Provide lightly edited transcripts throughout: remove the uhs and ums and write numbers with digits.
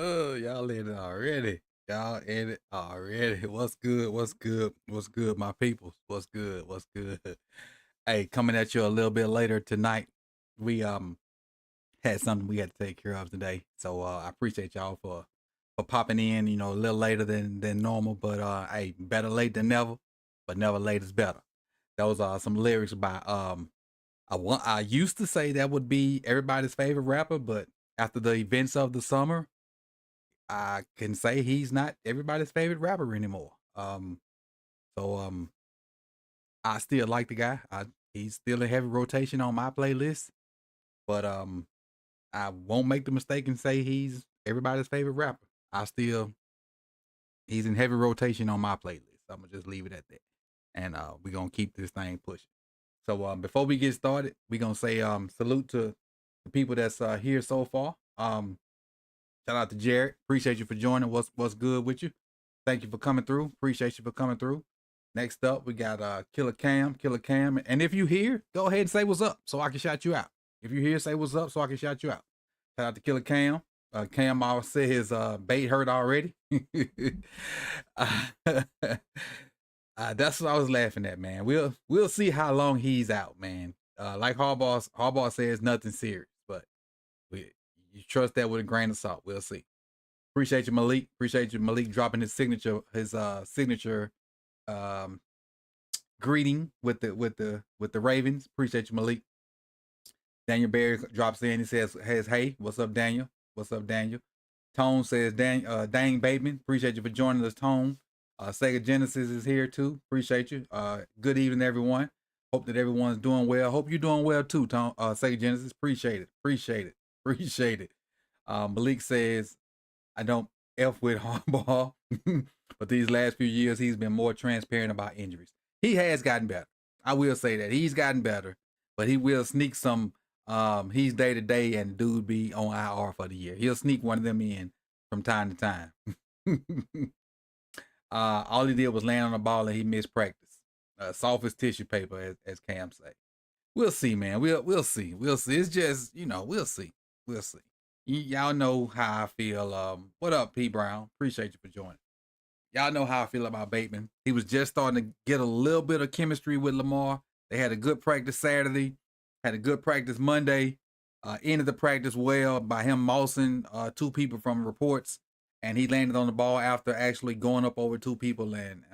Oh, y'all in it already. Y'all in it already. What's good? What's good? What's good, my peoples? What's good? What's good? Hey, coming at you a little bit later tonight. We had something we had to take care of today. So I appreciate y'all for popping in, a little later than normal, but hey, better late than never, but never late is better. Those are some lyrics by I used to say that would be everybody's favorite rapper, but after the events of the summer, I can say he's not everybody's favorite rapper anymore. So I still like the guy. He's still in heavy rotation on my playlist, but I won't make the mistake and say he's everybody's favorite rapper. I still he's in heavy rotation on my playlist. I'm gonna just leave it at that, and we're gonna keep this thing pushing. So before we get started, we're gonna say salute to the people that's here so far. Shout out to Jared. Appreciate you for joining. What's good with you? Thank you for coming through. Appreciate you for coming through. Next up, we got Killer Cam. And if you here, go ahead and say what's up so I can shout you out. If you're here, say what's up so I can shout you out. Shout out to Killer Cam. Cam always said his bait hurt already. That's what I was laughing at, man. We'll see how long he's out, man. Like Harbaugh says, nothing serious, but you trust that with a grain of salt. We'll see. Appreciate you, Malik. Appreciate you, Malik, dropping his signature greeting with the Ravens. Appreciate you, Malik. Daniel Berry drops in. He says, hey, what's up, Daniel? What's up, Daniel? Tone says, Dang Bateman. Appreciate you for joining us, Tone. Sega Genesis is here too. Appreciate you. Good evening, everyone. Hope that everyone's doing well. Hope you're doing well too, Tone. Sega Genesis. Appreciate it. Malik says, I don't F with Harbaugh, but these last few years he's been more transparent about injuries. He has gotten better. I will say that he's gotten better, but he will sneak some. He's day to day, and dude be on IR for the year. He'll sneak one of them in from time to time. All he did was land on the ball and he missed practice. Soft as tissue paper, as Cam say. We'll see, man. We'll see. It's just we'll see. Y'all know how I feel. What up, P Brown? Appreciate you for joining. Y'all know how I feel about Bateman. He was just starting to get a little bit of chemistry with Lamar. They had a good practice Saturday, had a good practice Monday. Ended the practice well by him mossing two people from reports, and he landed on the ball after actually going up over two people and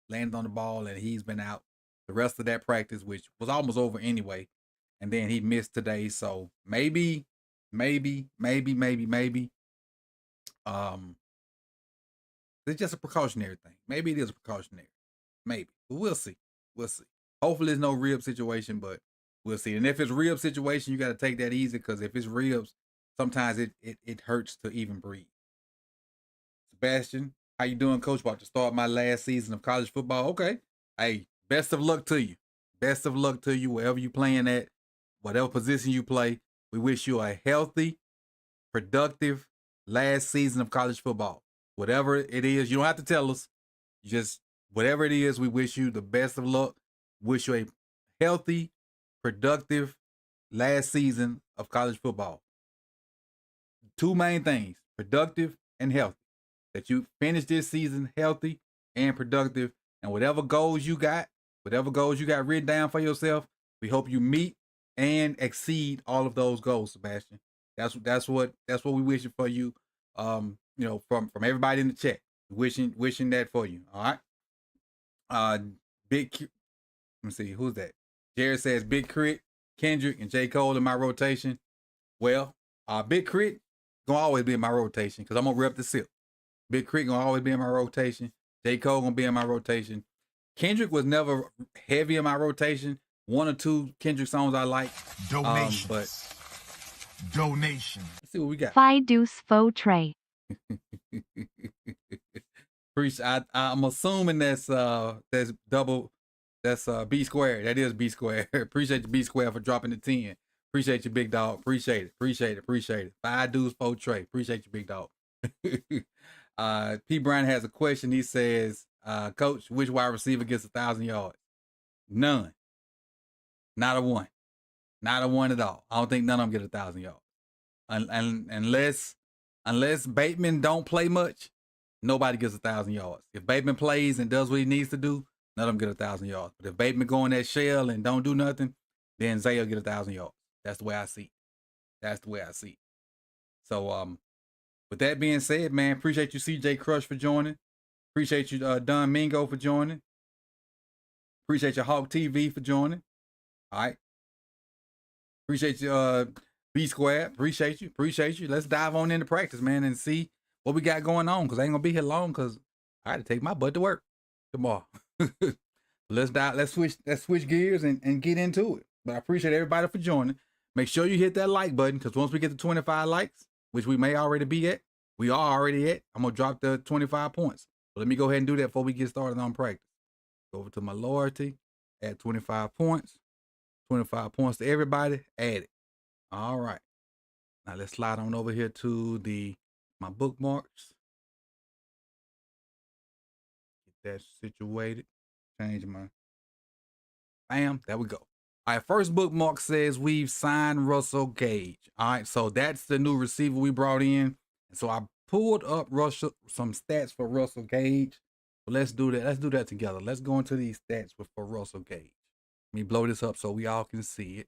landed on the ball, and he's been out the rest of that practice, which was almost over anyway. And then he missed today, so maybe. It's just a precautionary thing. Maybe it is a precautionary. Maybe. But we'll see. Hopefully it's no rib situation, but we'll see. And if it's rib situation, you got to take that easy, because if it's ribs, sometimes it hurts to even breathe. Sebastian, how you doing, Coach? About to start my last season of college football. Okay. Hey, best of luck to you. Best of luck to you wherever you playing at, whatever position you play. We wish you a healthy, productive last season of college football. Whatever it is, you don't have to tell us. Just whatever it is, we wish you the best of luck. Wish you a healthy, productive last season of college football. Two main things, productive and healthy. That you finish this season healthy and productive, and whatever goals you got written down for yourself, we hope you meet and exceed all of those goals, Sebastian. That's what we wishing for you. From everybody in the chat, wishing that for you. All right. Let me see, who's that? Jared says Big Crit, Kendrick, and J. Cole in my rotation. Well, Big Crit gonna always be in my rotation because I'm gonna rep the SIP. Big Crit gonna always be in my rotation. J. Cole gonna be in my rotation. Kendrick was never heavy in my rotation. One or two Kendrick songs I like. Donations. Let's see what we got. Phi Deuce Faux Trey. I'm assuming that's double. That's B squared. That is B squared. Appreciate the B squared for dropping the 10. Appreciate you, big dog. Appreciate it. Appreciate it. Appreciate it. 5 dudes, 4 Trey. Appreciate you, big dog. P. Brown has a question. He says, Coach, which wide receiver gets 1,000 yards? None. Not a one. Not a one at all. I don't think none of them get 1,000 yards. Unless Bateman don't play much, nobody gets 1,000 yards. If Bateman plays and does what he needs to do, none of them get 1,000 yards. But if Bateman go in that shell and don't do nothing, then Zay will get 1,000 yards. That's the way I see it. That's the way I see it. So, with that being said, man, appreciate you, CJ Crush, for joining. Appreciate you, Don Mingo, for joining. Appreciate you, Hawk TV, for joining. All right. Appreciate you, B Square. Appreciate you. Appreciate you. Let's dive on into practice, man, and see what we got going on. Because I ain't gonna be here long. Because I got to take my butt to work tomorrow. Let's switch gears and get into it. But I appreciate everybody for joining. Make sure you hit that like button, because once we get to 25 likes, which we may already be at, we are already at, I'm gonna drop the 25 points. So let me go ahead and do that before we get started on practice. Go over to my loyalty, add 25 points. 25 points to everybody, add it. All right. Now let's slide on over here to my bookmarks. Get that situated. Change my, bam, there we go. All right, first bookmark says we've signed Russell Gage. All right, so that's the new receiver we brought in. And so I pulled up some stats for Russell Gage. But let's do that. Let's do that together. Let's go into these stats for Russell Gage. Let me blow this up so we all can see it.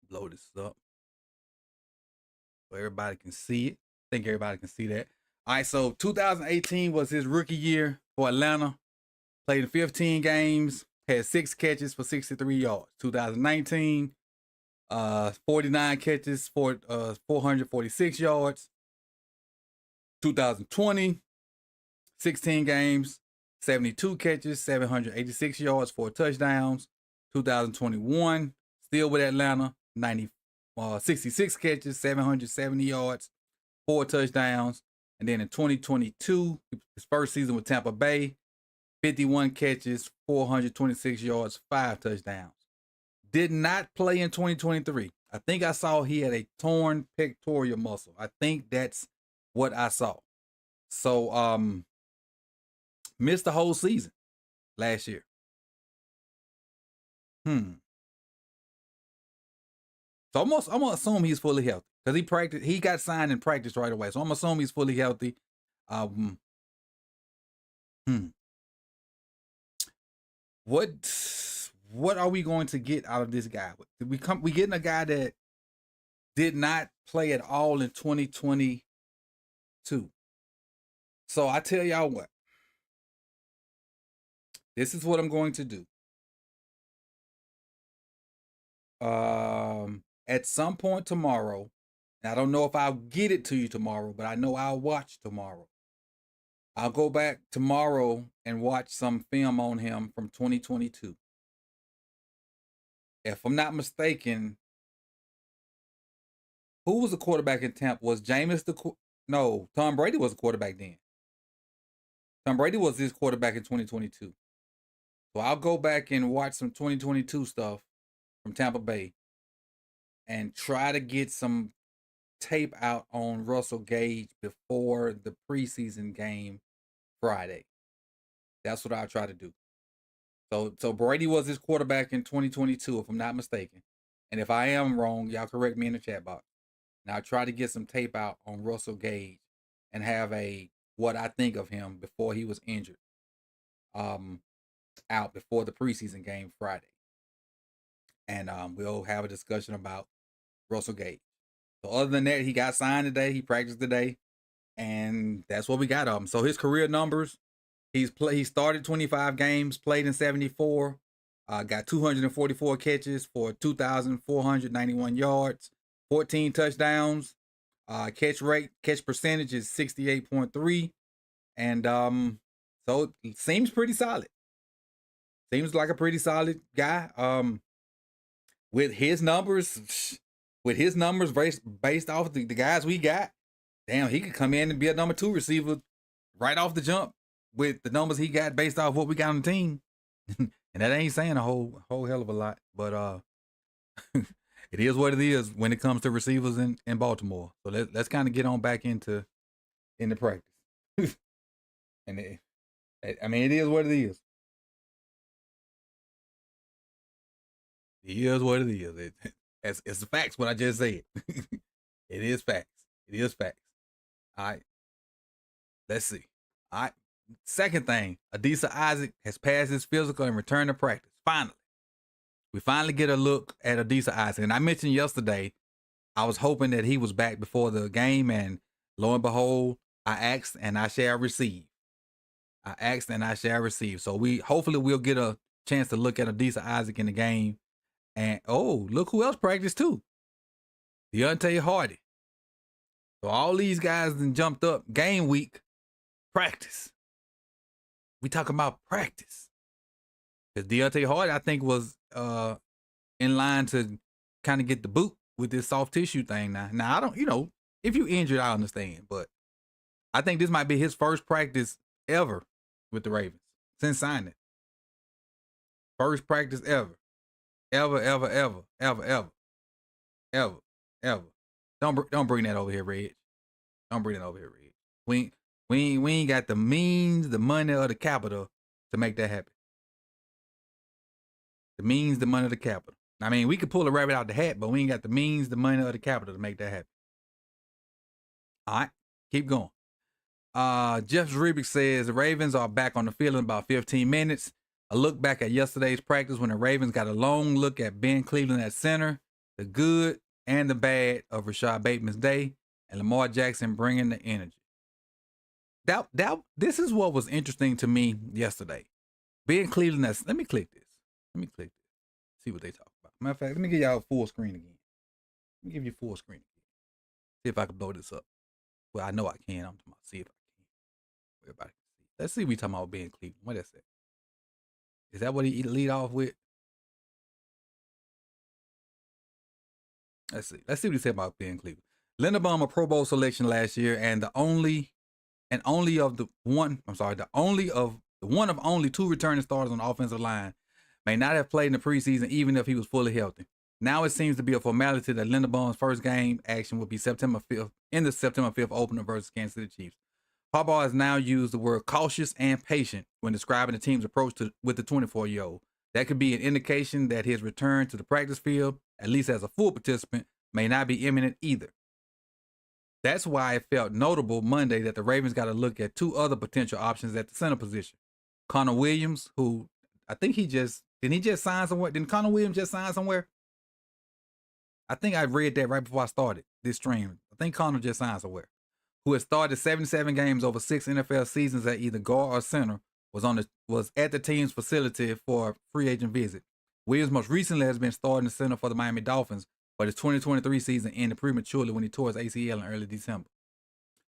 Blow this up so everybody can see it. I think everybody can see that. All right, so 2018 was his rookie year for Atlanta. Played in 15 games, had 6 catches for 63 yards. 2019, 49 catches for 446 yards. 2020, 16 games, 72 catches, 786 yards, 4 touchdowns. 2021, still with Atlanta, 66 catches, 770 yards, 4 touchdowns. And then in 2022, his first season with Tampa Bay, 51 catches, 426 yards, 5 touchdowns. Did not play in 2023. I think I saw he had a torn pectoral muscle. I think that's what I saw. So, missed the whole season last year. So I'm gonna assume he's fully healthy, because he got signed in practice right away. So I'm gonna assume he's fully healthy. What are we going to get out of this guy? We getting a guy that did not play at all in 2022. So I tell y'all what. This is what I'm going to do. At some point tomorrow, and I don't know if I'll get it to you tomorrow, but I know I'll watch tomorrow. I'll go back tomorrow and watch some film on him from 2022. If I'm not mistaken, who was the quarterback in Tampa? Was Jameis no, Tom Brady was the quarterback then. Tom Brady was his quarterback in 2022. So I'll go back and watch some 2022 stuff from Tampa Bay and try to get some tape out on Russell Gage before the preseason game Friday. That's what I'll try to do. So Brady was his quarterback in 2022, if I'm not mistaken. And if I am wrong, y'all correct me in the chat box. Now I'll try to get some tape out on Russell Gage and have what I think of him before he was injured. Out before the preseason game Friday. And we'll have a discussion about Russell Gage. So other than that, he got signed today. He practiced today. And that's what we got of him. So his career numbers, he started 25 games, played in 74, got 244 catches for 2,491 yards, 14 touchdowns. Catch percentage is 68.3. And so it seems pretty solid. Seems like a pretty solid guy. With his numbers based off the guys we got, damn, he could come in and be a number 2 receiver right off the jump with the numbers he got based off what we got on the team. And that ain't saying a whole hell of a lot, but it is what it is when it comes to receivers in Baltimore. So let's kind of get on back into practice. And I mean, it is what it is. It is what it is. It's the facts. What I just said. It is facts. It is facts. All right. Let's see. All right. Second thing, Adisa Isaac has passed his physical and returned to practice. Finally, we finally get a look at Adisa Isaac. And I mentioned yesterday, I was hoping that he was back before the game, and lo and behold, I asked and I shall receive. I asked and I shall receive. So hopefully we'll get a chance to look at Adisa Isaac in the game. And oh, look who else practiced too. Deontay Hardy. So all these guys then jumped up game week, practice. We talking about practice. Because Deontay Hardy, I think, was in line to kind of get the boot with this soft tissue thing now. Now, I don't, if you injured, I understand. But I think this might be his first practice ever with the Ravens since signing. First practice ever. Ever. Don't bring that over here, Reg. Don't bring that over here, Reg. We ain't got the means, the money, or the capital to make that happen. The means, the money, the capital. I mean, we could pull a rabbit out the hat, but we ain't got the means, the money, or the capital to make that happen. All right, keep going. Jeff Zrebic says the Ravens are back on the field in about 15 minutes. A look back at yesterday's practice when the Ravens got a long look at Ben Cleveland at center, the good and the bad of Rashad Bateman's day, and Lamar Jackson bringing the energy. This is what was interesting to me yesterday. Ben Cleveland, let me click this. See what they talk about. Matter of fact, let me give y'all full screen again. Let me give you full screen again. See if I can blow this up. Well, I know I can. I'm talking about see if I can. Everybody can see. Let's see what we talking about Ben Cleveland. What is that? Is that what he lead off with? Let's see. Let's see what he said about Ben Cleveland. Linderbaum, a Pro Bowl selection last year, and the one of only two returning starters on the offensive line, may not have played in the preseason even if he was fully healthy. Now it seems to be a formality that Linderbaum's first game action will be September 5th in the September 5th opener versus Kansas City Chiefs. Harbaugh has now used the word cautious and patient when describing the team's approach with the 24-year-old. That could be an indication that his return to the practice field, at least as a full participant, may not be imminent either. That's why it felt notable Monday that the Ravens got to look at two other potential options at the center position. Connor Williams, who I think didn't he just sign somewhere? Didn't Connor Williams just sign somewhere? I think I read that right before I started this stream. I think Connor just signed somewhere. Who has started 77 games over 6 NFL seasons at either guard or center, was at the team's facility for a free agent visit. Williams most recently has been starting the center for the Miami Dolphins, but his 2023 season ended prematurely when he tore his ACL in early December.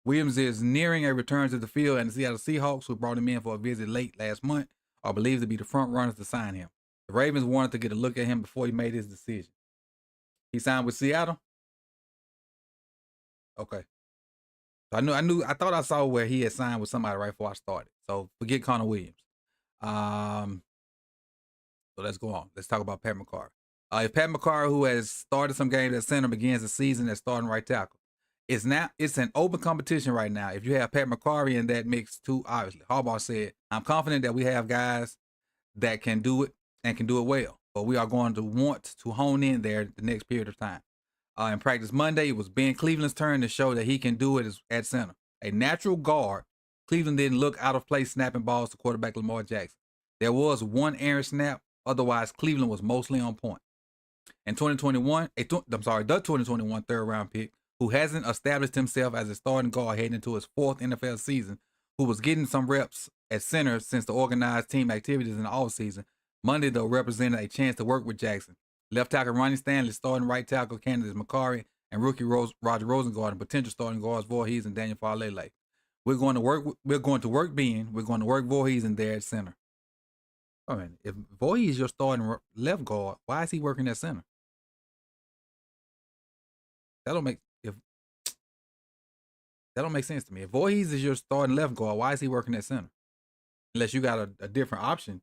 Williams is nearing a return to the field, and the Seattle Seahawks, who brought him in for a visit late last month, are believed to be the front runners to sign him. The Ravens wanted to get a look at him before he made his decision. He signed with Seattle? Okay. So I thought I saw where he had signed with somebody right before I started. So forget Connor Williams. So let's go on. Let's talk about Pat McCarr. If Pat McCarr, who has started some games at center, begins the season as starting right tackle, it's an open competition right now. If you have Pat McCarr in that mix too, obviously. Harbaugh said, I'm confident that we have guys that can do it and can do it well, but we are going to want to hone in there the next period of time. In practice Monday, it was Ben Cleveland's turn to show that he can do it at center. A natural guard, Cleveland didn't look out of place snapping balls to quarterback Lamar Jackson. There was one errant snap. Otherwise, Cleveland was mostly on point. In 2021, the 2021 third-round pick, who hasn't established himself as a starting guard heading into his fourth NFL season, who was getting some reps at center since the organized team activities in the offseason, Monday, though, represented a chance to work with Jackson. Left tackle Ronnie Stanley, starting right tackle candidates McCarry and rookie Roger Rosengard, and potential starting guards Voorhees and Daniel Farley. We're going to work Ben. We're going to work Voorhees in there at center. I mean, if Voorhees is your starting left guard, why is he working at center? That don't make sense to me. If Voorhees is your starting left guard, why is he working at center? Unless you got a different option.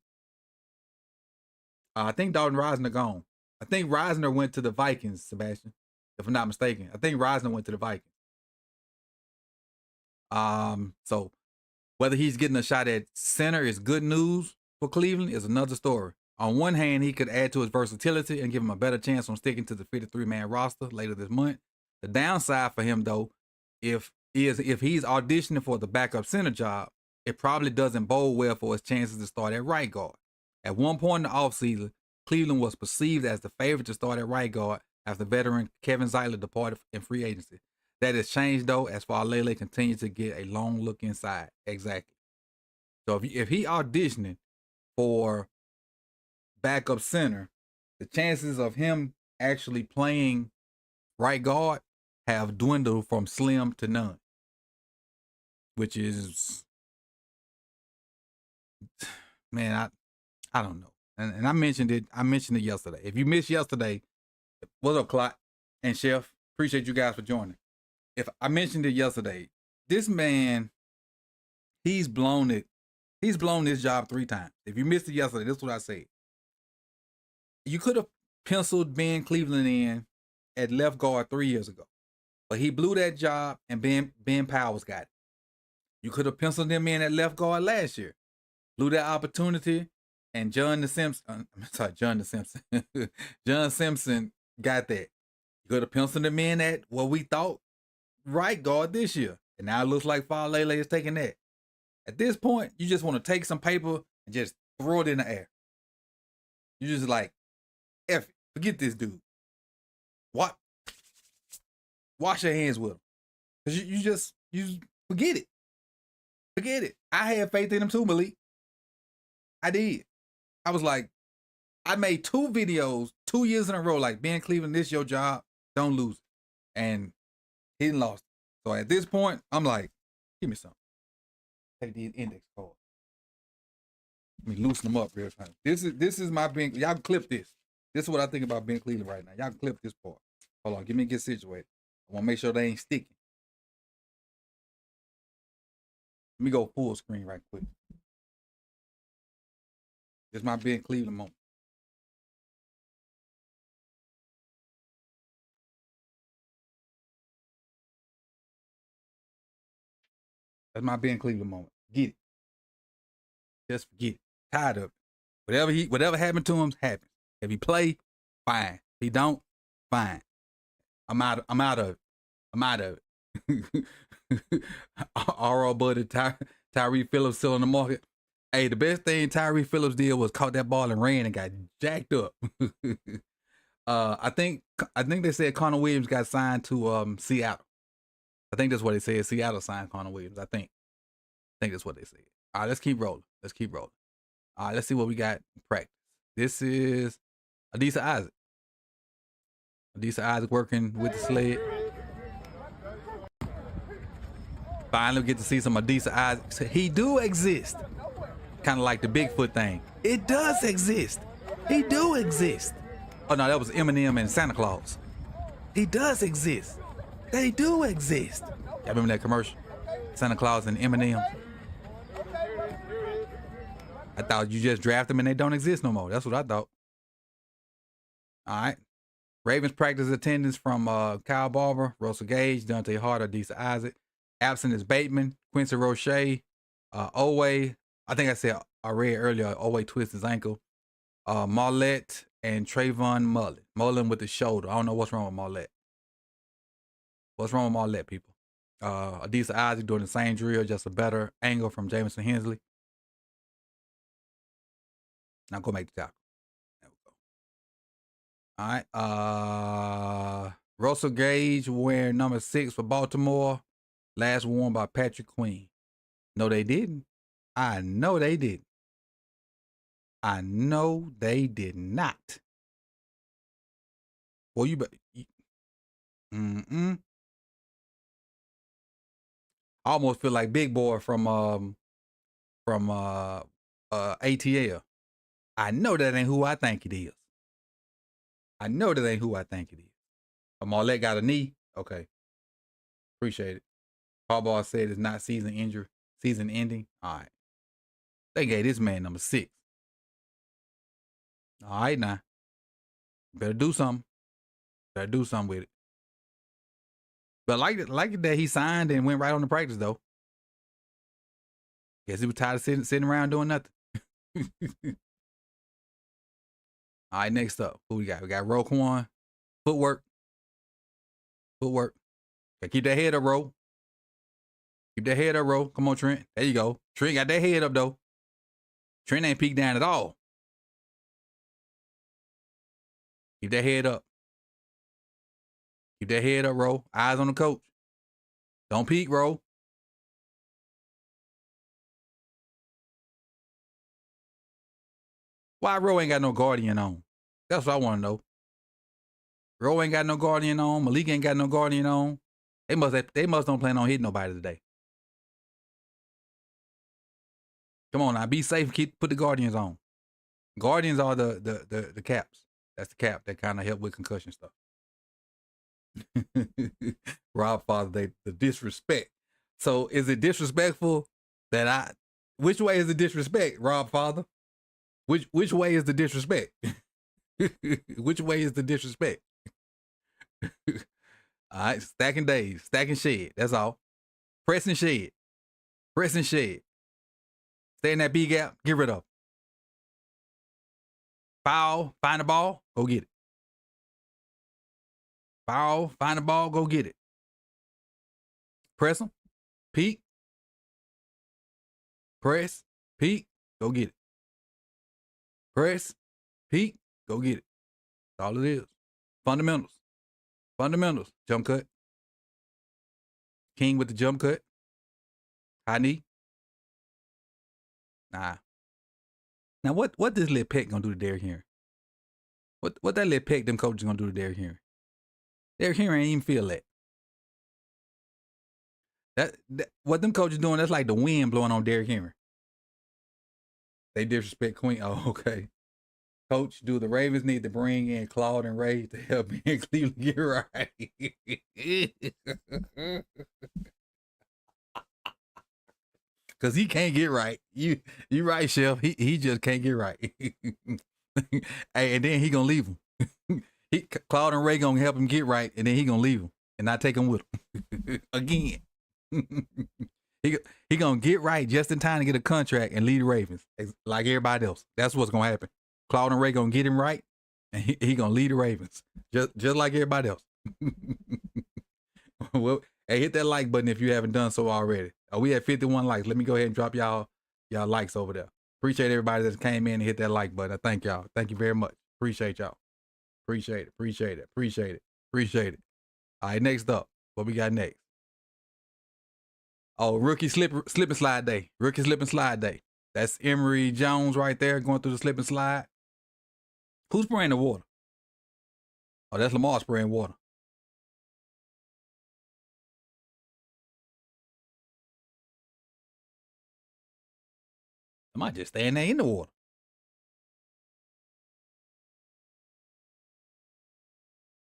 I think Dalton Risner gone. I think Risner went to the Vikings, Sebastian, if I'm not mistaken. I think Risner went to the Vikings. So whether he's getting a shot at center is good news for Cleveland is another story. On one hand, he could add to his versatility and give him a better chance on sticking to the 53-man roster later this month. The downside for him, though, if he's auditioning for the backup center job, it probably doesn't bode well for his chances to start at right guard. At one point in the offseason, Cleveland was perceived as the favorite to start at right guard after veteran Kevin Zeitler departed in free agency. That has changed, though, as Falele continues to get a long look inside. Exactly. So if he auditioning for backup center, the chances of him actually playing right guard have dwindled from slim to none, which is, man, I don't know. And I mentioned it yesterday. If you missed yesterday, what's up, Clot and Chef? Appreciate you guys for joining. If I mentioned it yesterday, this man, he's blown it. He's blown this job 3 times. If you missed it yesterday, this is what I said. You could have penciled Ben Cleveland in at left guard 3 years ago, but he blew that job and Ben Powers got it. You could have penciled him in at left guard last year, blew that opportunity, and John Simpson got that. You could have penciled him in at what we thought right guard this year, and now it looks like Falele is taking that. At this point, you just want to take some paper and just throw it in the air. You just like, F it, forget this dude. What? Wash your hands with him. Because you forget it. Forget it. I had faith in him too, Malik. I did. I was like, I made 2 videos 2 years in a row, like, Ben Cleveland, this your job. Don't lose it. And he didn't lost it. So at this point, I'm like, give me some. Take the index card. Let me loosen them up real time. This is my Ben. Y'all can clip this. This is what I think about Ben Cleveland right now. Y'all can clip this part. Hold on, get situated. I want to make sure they ain't sticking. Let me go full screen right quick. This is my Ben Cleveland moment. That's my Ben Cleveland moment. Get it. Just forget it. Tired of it. Whatever happened to him, happened. If he play, fine. If he don't, fine. I'm out of it. R.O. Buddy, Tyree Phillips still on the market. Hey, the best thing Tyree Phillips did was caught that ball and ran and got jacked up. I think they said Connor Williams got signed to Seattle. I think that's what they said. Seattle signed Connor Williams. I think that's what they said. All right, let's keep rolling. All right, let's see what we got in practice. This is Adisa Isaac. Adisa Isaac working with the sled. Finally, we get to see some Adisa Isaac. He do exist. Kind of like the Bigfoot thing. It does exist. He do exist. Oh no, that was Eminem and Santa Claus. He does exist. They do exist. Y'all remember that commercial? Santa Claus and Eminem. I thought you just draft them and they don't exist no more. That's what I thought. All right. Ravens practice attendance from Kyle Barber, Russell Gage, Dante Hart, Adisa Isaac. Absent is Bateman, Quincy Roche, Owe. I think I read earlier, Owe twists his ankle. Marlette and Trayvon Mullen. Mullen with the shoulder. I don't know what's wrong with Marlette. What's wrong with Marlette, people? Adisa Isaac doing the same drill, just a better angle from Jamison Hensley. Now go make the tackle. There we go. All right. Russell Gage wearing number 6 for Baltimore. Last worn by Patrick Queen. No, they didn't. I know they didn't. I know they did not. Well, you bet. I almost feel like Big Boy from ATL. I know that ain't who I think it is. Marlette got a knee. Okay. Appreciate it. Harbaugh said it's not season ending. All right. They gave this man number 6. All right now. Better do something. Better do something with it. But like it that he signed and went right on the practice though. Guess he was tired of sitting around doing nothing. All right, next up, who we got? We got Roquan. Footwork. Footwork. Gotta keep that head up, Ro. Keep that head up, Ro. Come on, Trent. There you go. Trent got that head up though. Trent ain't peeked down at all. Keep that head up. Keep that head up, Ro. Eyes on the coach. Don't peek, Ro. Why Ro ain't got no guardian on? That's what I want to know. Ro ain't got no guardian on. Malik ain't got no guardian on. They must don't plan on hitting nobody today. Come on now, be safe. Put the guardians on. Guardians are the caps. That's the cap that kind of help with concussion stuff. Rob Father, the disrespect. So is it disrespectful that which way is the disrespect, Rob Father? Which way is the disrespect? Which way is the disrespect? All right, stacking days, stacking shed. That's all. Press and shed. Press and shed. Stay in that B gap, get rid of. Foul, find the ball, go get it. Foul, find the ball, go get it. Press them, peek. Press, peek, go get it. Press, peek, go get it. That's all it is. Fundamentals. Fundamentals. Jump cut. King with the jump cut. High knee. Nah. Now what this little peck gonna do to Derrick Henry? What that little peck them coaches gonna do to Derrick Henry? Derrick Henry ain't even feel that. That what them coaches doing, that's like the wind blowing on Derrick Henry. They disrespect Queen. Oh, okay. Coach, do the Ravens need to bring in Claude and Ray to help me in Cleveland get right? Cause he can't get right. You right, Chef. He just can't get right. Hey, and then he gonna leave him. Claude and Ray gonna help him get right, and then he gonna leave him and not take him with him again. He gonna get right just in time to get a contract and lead the Ravens like everybody else. That's what's gonna happen. Claude and Ray gonna get him right, and he gonna lead the Ravens just like everybody else. Well, hey, hit that like button if you haven't done so already. We at 51 likes. Let me go ahead and drop y'all likes over there. Appreciate everybody that came in and hit that like button. I thank y'all. Thank you very much. Appreciate y'all. Appreciate it. Appreciate it. Appreciate it. Appreciate it. All right, next up. What we got next? Oh, rookie slip and slide day. Rookie slip and slide day. That's Emory Jones right there going through the slip and slide. Who's spraying the water? Oh, that's Lamar spraying water. I might just stand there in the water.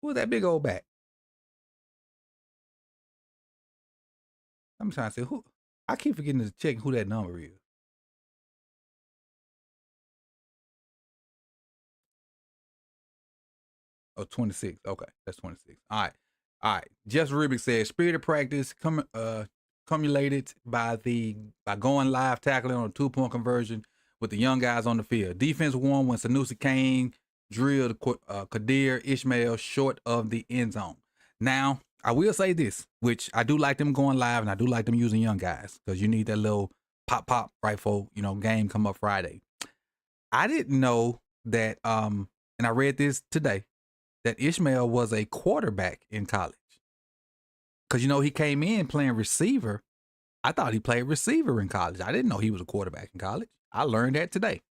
Who's that big old back? I'm trying to say who. I keep forgetting to check who that number is. Oh, 26. Okay, that's 26. All right. Jeff Rubik says spirited practice cumulated by going live tackling on a 2-point conversion with the young guys on the field. Defense won when Sanusi Kane drilled Kadir Ishmael short of the end zone. Now, I will say this, which I do like them going live, and I do like them using young guys because you need that little pop rifle, game come up Friday. I didn't know that, and I read this today, that Ishmael was a quarterback in college. Because, he came in playing receiver. I thought he played receiver in college. I didn't know he was a quarterback in college. I learned that today.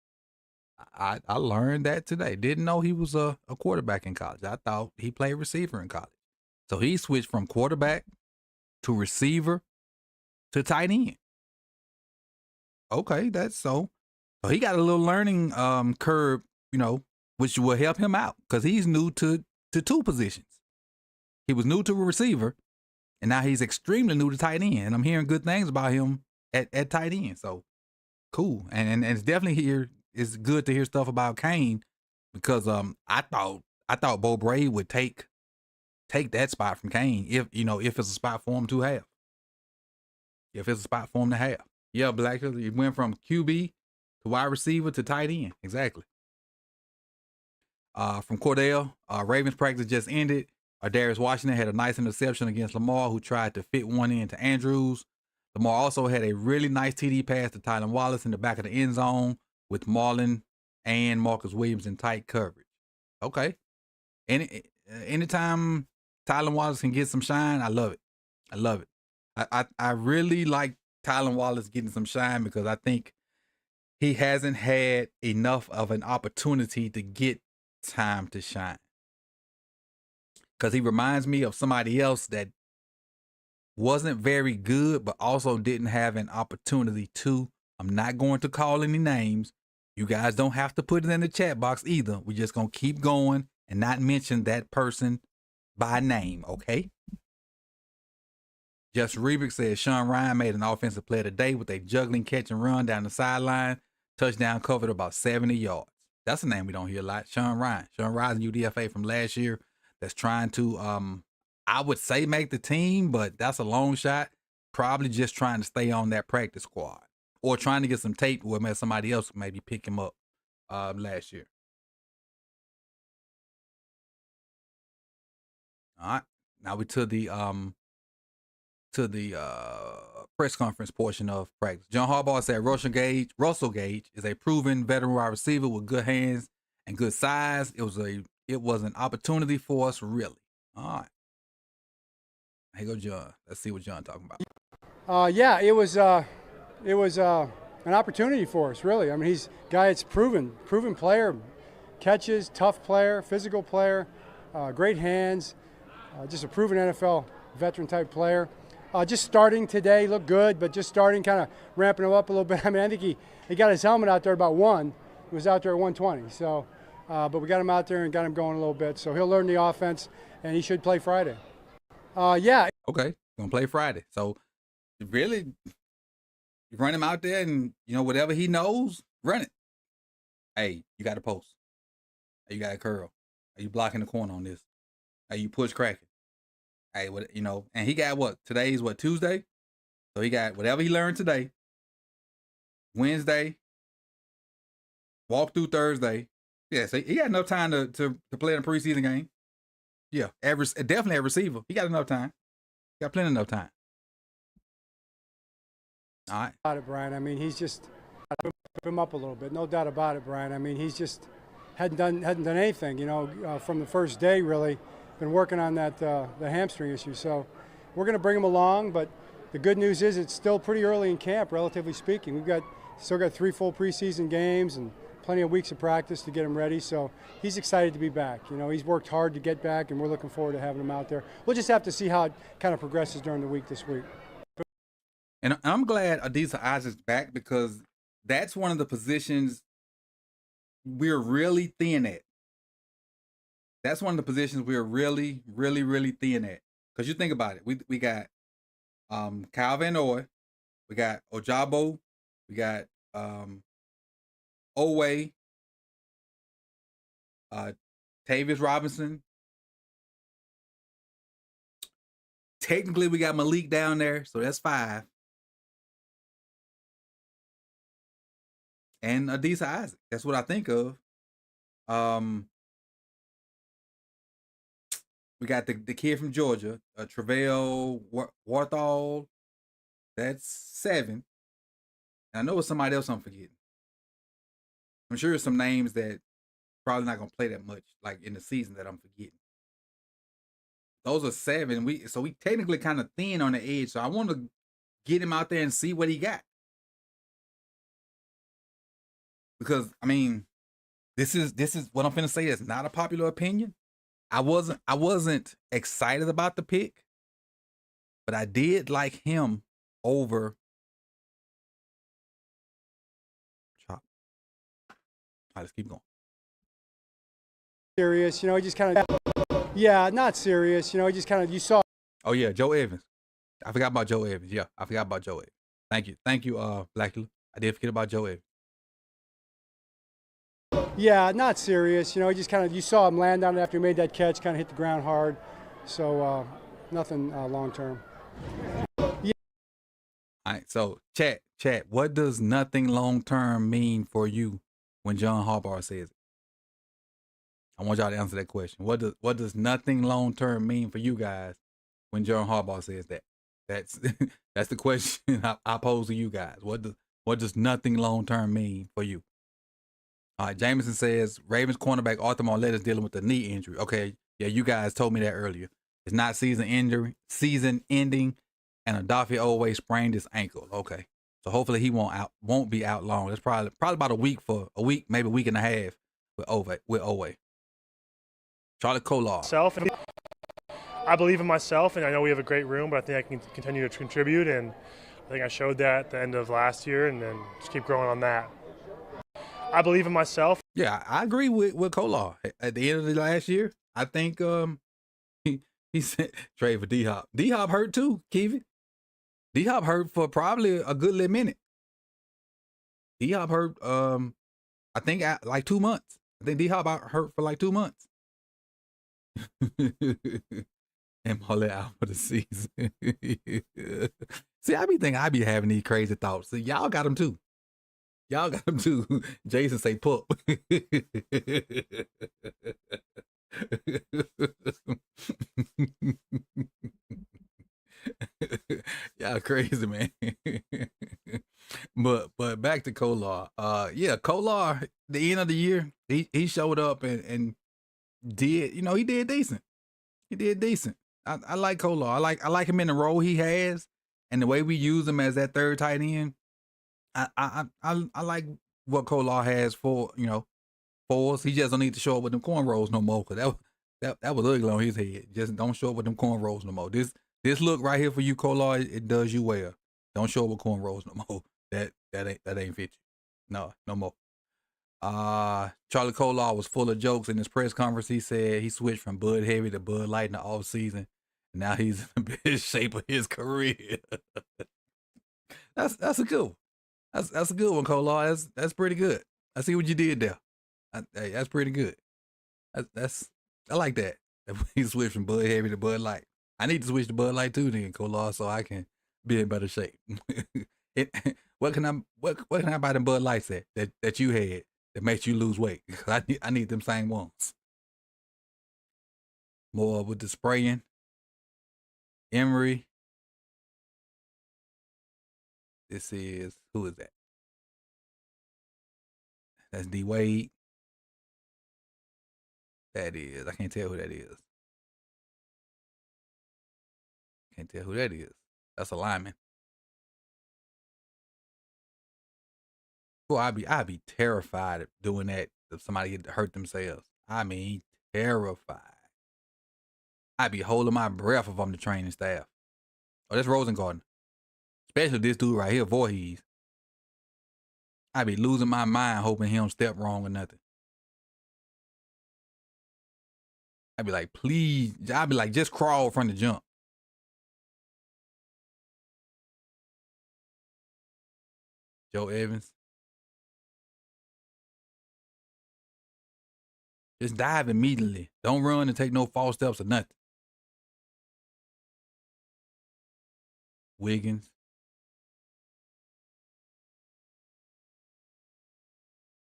I learned that today. Didn't know he was a quarterback in college. I thought he played receiver in college. So he switched from quarterback to receiver to tight end. Okay, that's so. So he got a little learning curve, which will help him out because he's new to two positions. He was new to a receiver, and now he's extremely new to tight end. And I'm hearing good things about him at tight end. So cool. And it's definitely it's good to hear stuff about Kane because I thought Bo Bray would take that spot from Kane if if it's a spot for him to have. If it's a spot for him to have. Yeah, Black, you went from QB to wide receiver to tight end. Exactly. From Cordell, Ravens practice just ended. Darius Washington had a nice interception against Lamar, who tried to fit one into Andrews. Lamar also had a really nice TD pass to Tylan Wallace in the back of the end zone with Marlon and Marcus Williams in tight coverage. Okay. Anytime Tylan Wallace can get some shine, I love it. I love it. I really like Tylan Wallace getting some shine because I think he hasn't had enough of an opportunity to get time to shine. Because he reminds me of somebody else that wasn't very good, but also didn't have an opportunity to. I'm not going to call any names. You guys don't have to put it in the chat box either. We're just going to keep going and not mention that person by name, okay? Justin Rebick says Sean Ryan made an offensive play today with a juggling catch and run down the sideline. Touchdown covered about 70 yards. That's a name we don't hear a lot. Sean Ryan. Sean Ryan's UDFA from last year that's trying to, I would say make the team, but that's a long shot. Probably just trying to stay on that practice squad or trying to get some tape where somebody else maybe pick him up last year. All right. Now we to the press conference portion of practice. John Harbaugh said Russell Gage is a proven veteran wide receiver with good hands and good size. It was an opportunity for us, really. All right. Here go John. Let's see what John talking about. Yeah, it was an opportunity for us, really. I mean, he's a guy that's proven player, catches, tough player, physical player, great hands, just a proven NFL veteran type player. Just starting today, looked good, but just starting, kind of ramping him up a little bit. I mean, I think he got his helmet out there about 1. He was out there at 120. So, but we got him out there and got him going a little bit. So he'll learn the offense, and he should play Friday. Yeah. Okay, gonna play Friday. So really, you run him out there, and whatever he knows, run it. Hey, you got a post. Hey, you got a curl. Are you blocking the corner on this? Hey, you push cracking. Hey, and he got what? Today's what, Tuesday? So he got whatever he learned today. Wednesday, walk through Thursday. Yeah, so he got enough time to play in a preseason game. Yeah, definitely a receiver. He got enough time. Got plenty enough time. All right. About it, Brian. I mean, he's just put him up a little bit. No doubt about it, Brian. I mean, he's just hadn't done anything. From the first day, really. Been working on that the hamstring issue. So we're going to bring him along. But the good news is it's still pretty early in camp, relatively speaking. We've still got 3 full preseason games and plenty of weeks of practice to get him ready. So he's excited to be back. He's worked hard to get back, and we're looking forward to having him out there. We'll just have to see how it kind of progresses during the week this week. And I'm glad Adisa Isaac's back because that's one of the positions we're really thin at. That's one of the positions we're really, really, really thin at. Because you think about it, we got Kyle Van Noy, we got Ojabo, we got Owe, Tavius Robinson. Technically, we got Malik down there, so that's 5. And Adisa Isaac. That's what I think of. We got the kid from Georgia, Travell Warthall. That's 7. And I know it's somebody else I'm forgetting. I'm sure there's some names that probably not gonna play that much, like in the season, that I'm forgetting. Those are 7. We technically kind of thin on the edge. So I want to get him out there and see what he got. Because I mean, this is what I'm finna say. It's not a popular opinion. I wasn't excited about the pick, but I did like him over Chop. All right, let's keep going. Serious, he just kind of, not serious, he just kind of, you saw. Oh yeah, Joe Evans. I forgot about Joe Evans. Yeah, I forgot about Joe Evans. Thank you, Blackula. I did forget about Joe Evans. Yeah, not serious. You know, he just kind of, you saw him land on it after he made that catch, kind of hit the ground hard. So nothing long term. All right, so chat, what does nothing long term mean for you when John Harbaugh says it? I want y'all to answer that question. What does nothing long term mean for you guys when John Harbaugh says that? That's that's the question I pose to you guys. What does nothing long term mean for you? All right, Jameson says Ravens cornerback Arthur Marlett is dealing with a knee injury. Okay, yeah, you guys told me that earlier. It's not season ending, and Adafi Oweh sprained his ankle. Okay, so hopefully he won't be out long. It's probably about a week, maybe a week and a half with Oweh. Charlie Kolar. I believe in myself, and I know we have a great room, but I think I can continue to contribute, and I think I showed that at the end of last year, and then just keep growing on that. I believe in myself. Yeah, I agree with Kolar. At the end of the last year, I think he said trade for D-Hop. D-Hop hurt too, Keevy. D-Hop hurt for probably a good little minute. D-Hop hurt, I think like 2 months. I think D-Hop hurt for like 2 months. And Marlett out for the season. See, I be thinking I be having these crazy thoughts. See, y'all got them too. Y'all got them too. Jason say pup. Y'all crazy, man. but back to Kolar. Yeah, Kolar, the end of the year, he showed up and did, he did decent. He did decent. I like Kolar. I like him in the role he has and the way we use him as that third tight end. I like what Kolar has for us. He just don't need to show up with them cornrows no more, because that was ugly on his head. Just don't show up with them cornrows no more. This look right here for you, Kolar, it does you well. Don't show up with cornrows no more. That ain't fit you. No more. Charlie Kolar was full of jokes in his press conference. He said he switched from Bud Heavy to Bud Light in the off season. And now he's in the best shape of his career. That's a good one. That's a good one, Kolar. That's pretty good. I see what you did there. Hey, that's pretty good. I like that. He switched from Bud Heavy to Bud Light. I need to switch to Bud Light too, then, Kolar, so I can be in better shape. What can I buy them Bud Lights that you had that makes you lose weight? I need them same ones. More with the spraying. Emery. Who is that? That's D Wade. That is. I can't tell who that is. Can't tell who that is. That's a lineman. Boy, I'd be terrified of doing that if somebody had hurt themselves. I mean, terrified. I'd be holding my breath if I'm the training staff. Oh, that's Rosengarten. Especially this dude right here, Voorhees. I'd be losing my mind hoping he don't step wrong or nothing. I'd be like, please. I'd be like, just crawl from the jump. Joe Evans. Just dive immediately. Don't run and take no false steps or nothing. Wiggins.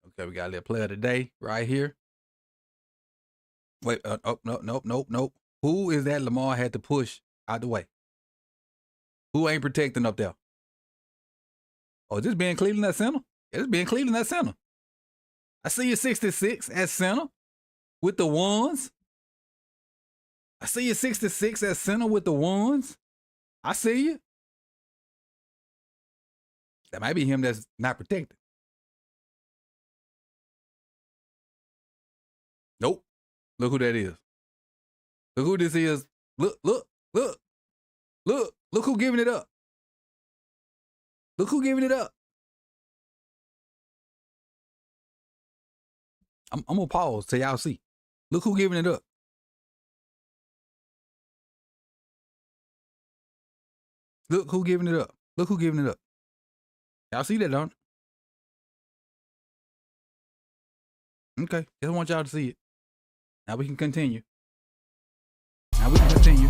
Okay, we got a little player today right here. Wait, nope. Who is that Lamar had to push out the way? Who ain't protecting up there? Oh, is this Ben Cleveland at center? Yeah, this Ben Cleveland at center. I see you 66 at center with the ones. I see you 66 at center with the ones. I see you. That might be him that's not protected. Nope. Look who that is. Look who this is. Look who giving it up. Look who giving it up. I'm gonna pause so y'all see. Look who giving it up. Look who giving it up. Look who giving it up. Y'all see that, don't you? Okay, just want y'all to see it. Now we can continue. Now we can continue.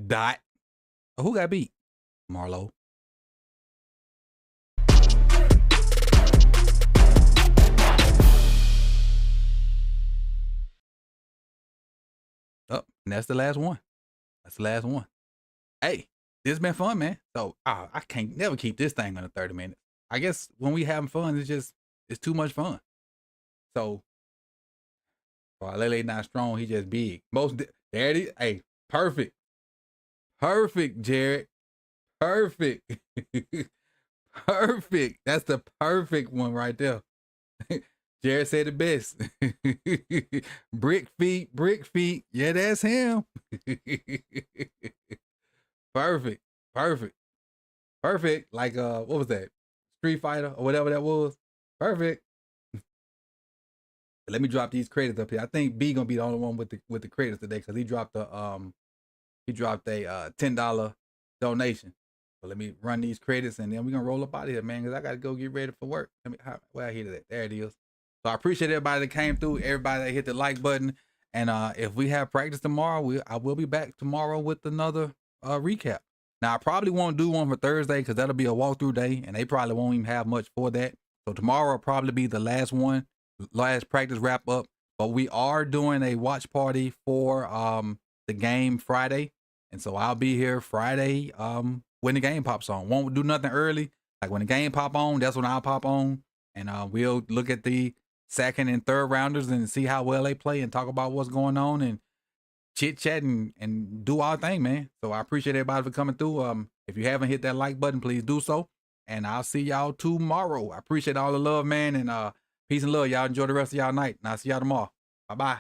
Dot. Oh, who got beat? Marlowe. Oh, and that's the last one. That's the last one. Hey, this has been fun, man. So I can't never keep this thing under 30 minutes. I guess when we having fun, it's too much fun. So Lele not strong, he just big. There it is. Hey, perfect. Perfect, Jared. Perfect. Perfect. That's the perfect one right there. Jared said it best. Brick feet. Yeah, that's him. Perfect. Like what was that? Street Fighter or whatever that was. Perfect. Let me drop these credits up here. I think B gonna be the only one with the credits today because he dropped a $10 donation. So let me run these credits and then we're gonna roll up out of here, man, because I gotta go get ready for work. Where I hit it at? There it is. So I appreciate everybody that came through, everybody that hit the like button. And if we have practice tomorrow, I will be back tomorrow with another recap. Now I probably won't do one for Thursday because that'll be a walkthrough day, and they probably won't even have much for that. So tomorrow will probably be the last one, last practice wrap up. But we are doing a watch party for the game Friday, and so I'll be here Friday when the game pops on. Won't do nothing early. Like when the game pop on, that's when I'll pop on, and we'll look at the second and third rounders and see how well they play and talk about what's going on and chit chat and do our thing, man. So I appreciate everybody for coming through. If you haven't hit that like button, please do so. And I'll see y'all tomorrow. I appreciate all the love, man. And peace and love. Y'all enjoy the rest of y'all night. And I'll see y'all tomorrow. Bye-bye.